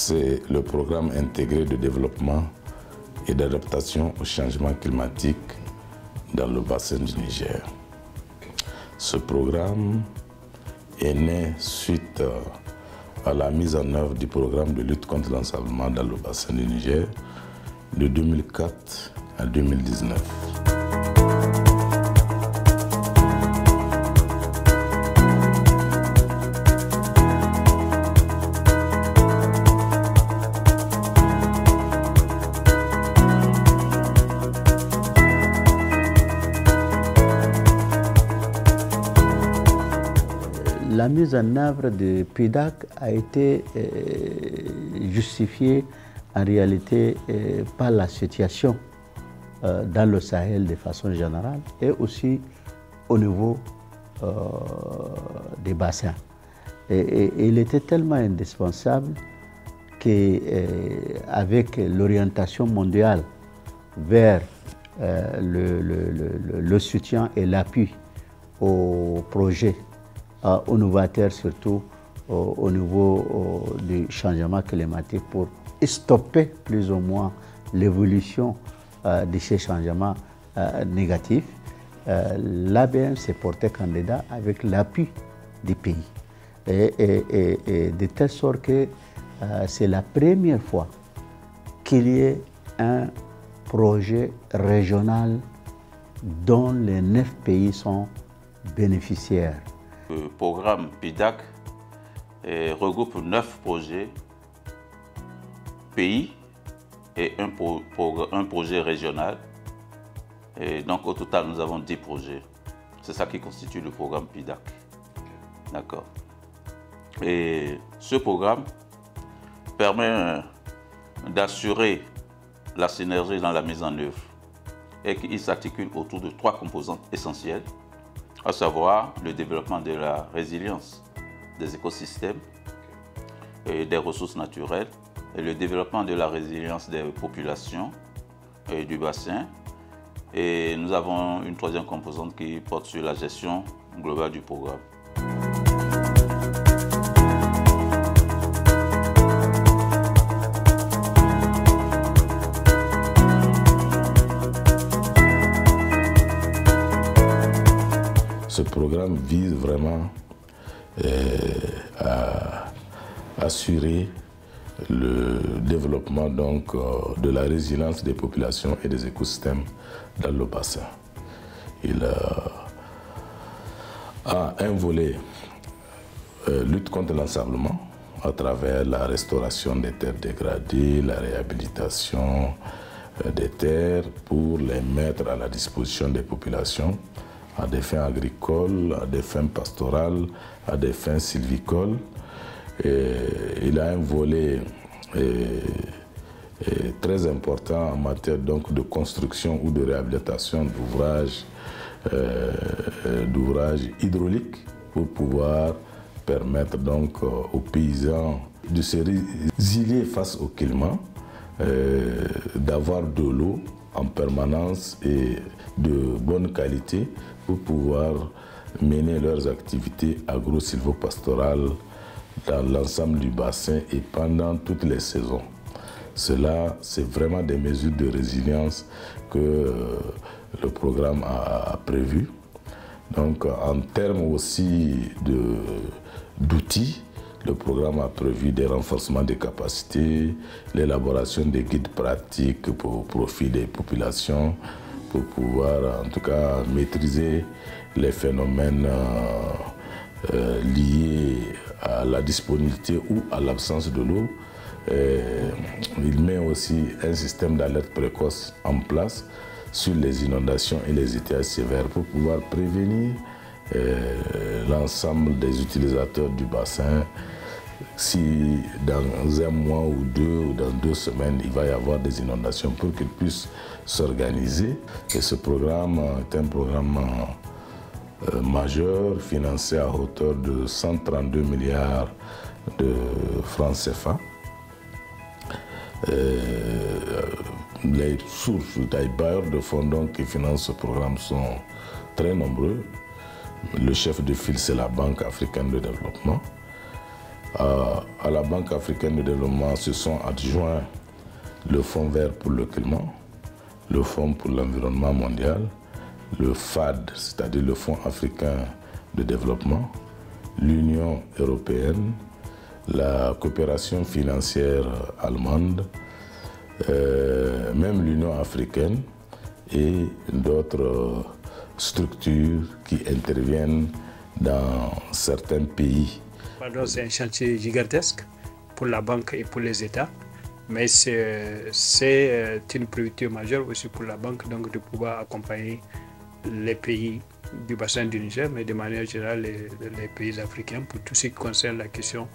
c'est le programme intégré de développement et d'adaptation au changement climatique dans le bassin du Niger. Ce programme est né suite à la mise en œuvre du programme de lutte contre l'ensablement dans le bassin du Niger de 2004 à 2019. La mise en œuvre de PIDAC a été justifiée en réalité par la situation dans le Sahel de façon générale et aussi au niveau des bassins. Et il était tellement indispensable qu'avec l'orientation mondiale vers le soutien et l'appui aux projets innovateurs, surtout au niveau du changement climatique, pour stopper plus ou moins l'évolution de ces changements négatifs, l'ABM s'est porté candidat avec l'appui des pays. Et de telle sorte que c'est la première fois qu'il y ait un projet régional dont les 9 pays sont bénéficiaires. Le programme PIDAC regroupe 9 projets pays et un projet régional. Et donc au total, nous avons 10 projets. C'est ça qui constitue le programme PIDAC. D'accord. Et ce programme permet d'assurer la synergie dans la mise en œuvre et qu'il s'articule autour de 3 composantes essentielles, à savoir le développement de la résilience des écosystèmes et des ressources naturelles et le développement de la résilience des populations et du bassin. Et nous avons une 3e composante qui porte sur la gestion globale du programme. Ce programme vise vraiment à assurer le développement donc, de la résilience des populations et des écosystèmes dans le bassin. Il a un volet lutte contre l'ensablement à travers la restauration des terres dégradées, la réhabilitation des terres pour les mettre à la disposition des populations à des fins agricoles, à des fins pastorales, à des fins sylvicoles. Et il a un volet très important en matière donc, de construction ou de réhabilitation d'ouvrages hydrauliques pour pouvoir permettre donc, aux paysans de se résilier face au climat, d'avoir de l'eau en permanence et de bonne qualité pour pouvoir mener leurs activités agro-sylvo-pastorales dans l'ensemble du bassin et pendant toutes les saisons. Cela, c'est vraiment des mesures de résilience que le programme a prévues. Donc, en termes aussi d'outils, le programme a prévu des renforcements des capacités, l'élaboration des guides pratiques pour profit des populations, pour pouvoir en tout cas maîtriser les phénomènes liés à la disponibilité ou à l'absence de l'eau. Il met aussi un système d'alerte précoce en place sur les inondations et les étiages sévères pour pouvoir prévenir l'ensemble des utilisateurs du bassin. Si dans un mois ou dans 2 semaines, il va y avoir des inondations pour qu'ils puissent s'organiser. Et ce programme est un programme majeur, financé à hauteur de 132 milliards de francs CFA. Les sources, les bailleurs de fonds donc, qui financent ce programme sont très nombreux. Le chef de file, c'est la Banque africaine de développement. À la Banque africaine de développement se sont adjoints le Fonds vert pour le climat, le Fonds pour l'environnement mondial, le FAD, c'est-à-dire le Fonds africain de développement, l'Union européenne, la coopération financière allemande, même l'Union africaine et d'autres structures qui interviennent dans certains pays. Pardon, c'est un chantier gigantesque pour la banque et pour les États, mais c'est une priorité majeure aussi pour la banque, donc de pouvoir accompagner les pays du bassin du Niger, mais de manière générale les pays africains pour tout ce qui concerne la question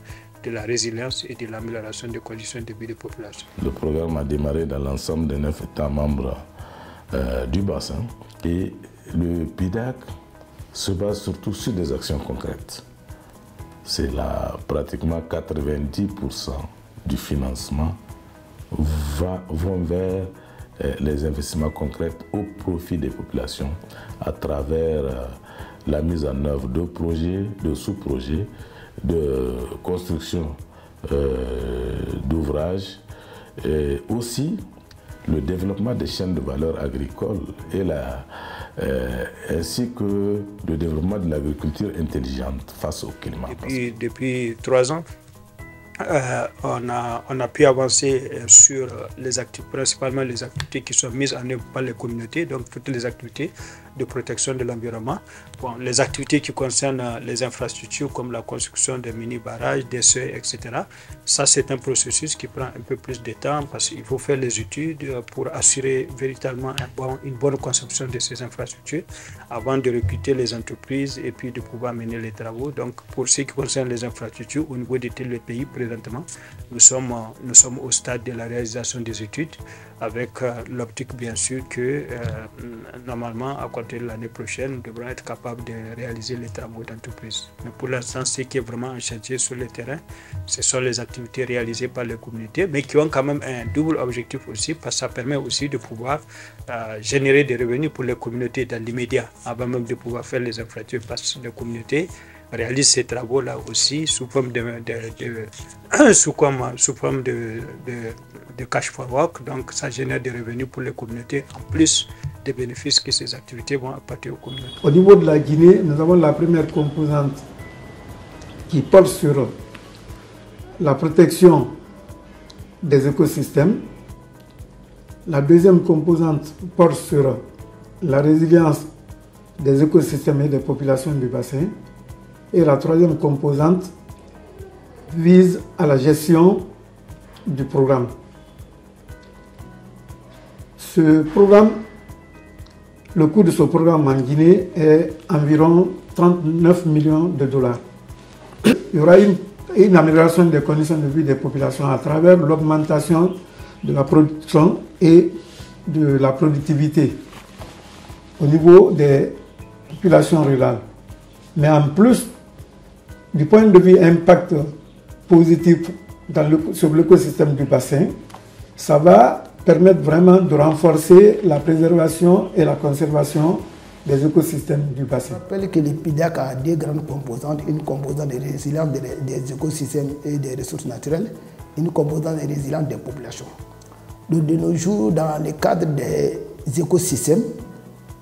de la résilience et de l'amélioration des conditions de vie des populations. Le programme a démarré dans l'ensemble des 9 États membres du bassin et le PIDAC se base surtout sur des actions concrètes. C'est là pratiquement 90% du financement vont vers les investissements concrets au profit des populations à travers la mise en œuvre de projets, de sous-projets, de construction d'ouvrages et aussi le développement des chaînes de valeur agricoles et ainsi que le développement de l'agriculture intelligente face au climat. Depuis 3 ans, on a pu avancer sur les activités, principalement les activités qui sont mises en œuvre par les communautés, donc toutes les activités de protection de l'environnement. Bon, les activités qui concernent les infrastructures comme la construction des mini-barrages, des seuils, etc. Ça, c'est un processus qui prend un peu plus de temps parce qu'il faut faire les études pour assurer véritablement une bonne conception de ces infrastructures avant de recruter les entreprises et puis de pouvoir mener les travaux. Donc, pour ce qui concerne les infrastructures, au niveau de tous les pays, présentement, nous sommes au stade de la réalisation des études avec l'optique, bien sûr, que normalement, à compter de l'année prochaine, nous devrons être capables de réaliser les travaux d'entreprise. Mais pour l'instant, ce qui est vraiment en chantier sur le terrain, ce sont les activités réalisées par les communautés, mais qui ont quand même un double objectif aussi, parce que ça permet aussi de pouvoir générer des revenus pour les communautés dans l'immédiat, avant même de pouvoir faire les infrastructures, parce que les communautés réalisent ces travaux-là aussi sous forme de cash for work, donc ça génère des revenus pour les communautés en plus des bénéfices que ces activités vont apporter aux communautés. Au niveau de la Guinée, nous avons la première composante qui porte sur la protection des écosystèmes. La deuxième composante porte sur la résilience des écosystèmes et des populations du bassin. Et la troisième composante vise à la gestion du programme. Ce programme, le coût de ce programme en Guinée est environ 39 millions de dollars. Il y aura une amélioration des conditions de vie des populations à travers l'augmentation de la production et de la productivité au niveau des populations rurales. Mais en plus, du point de vue impact positif sur l'écosystème du bassin, ça va permettre vraiment de renforcer la préservation et la conservation des écosystèmes du bassin. Je rappelle que le PIDAC a 2 grandes composantes, une composante de résilience des écosystèmes et des ressources naturelles, une composante de résilience des populations. De nos jours, dans le cadre des écosystèmes,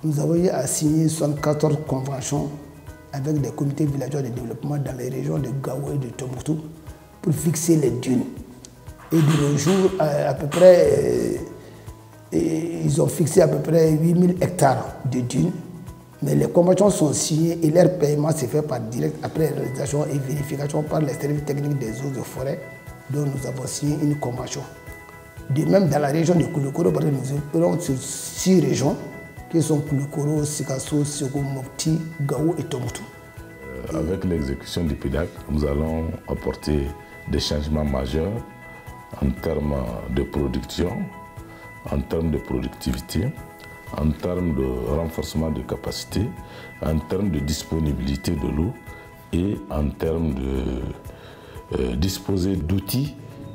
nous avons eu à signer 74 conventions avec des comités villageois de développement dans les régions de Gao et de Tombouctou pour fixer les dunes. Et de nos jours, à peu près, ils ont fixé à peu près 8000 hectares de dunes, mais les conventions sont signées et leur paiement se fait par direct après réalisation et vérification par les services techniques des eaux et forêts dont nous avons signé une convention. De même, dans la région de Koulikoro, nous avons sur 6 régions qui sont Koulikoro, Sikasso, Sego, Mopti, Gao et Tombouctou. Avec l'exécution du PIDAC, nous allons apporter des changements majeurs en termes de production, en termes de productivité, en termes de renforcement de capacité, en termes de disponibilité de l'eau et en termes de disposer d'outils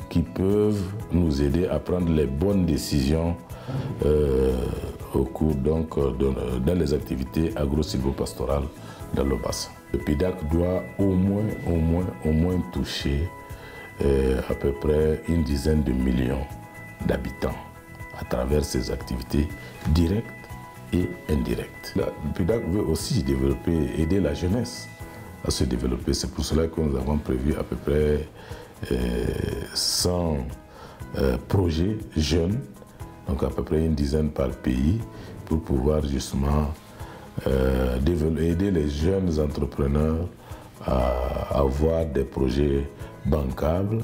qui peuvent nous aider à prendre les bonnes décisions au cours donc dans les activités agro-silvopastorales dans le bassin. Le PIDAC doit au moins toucher à peu près une dizaine de millions d'habitants à travers ses activités directes et indirectes. Le PIDAC veut aussi aider la jeunesse à se développer. C'est pour cela que nous avons prévu à peu près 100 projets jeunes, donc à peu près une dizaine par pays, pour pouvoir justement aider les jeunes entrepreneurs à avoir des projets bancables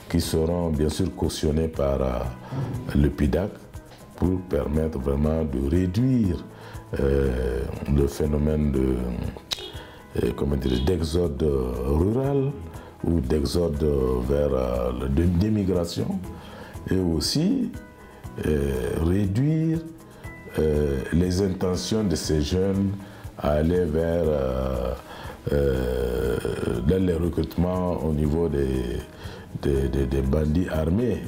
qui seront bien sûr cautionnés par le PIDAC pour permettre vraiment de réduire le phénomène d'exode rural ou d'exode vers l'immigration, et aussi réduire les intentions de ces jeunes à aller vers dans les recrutements au niveau des bandits armés.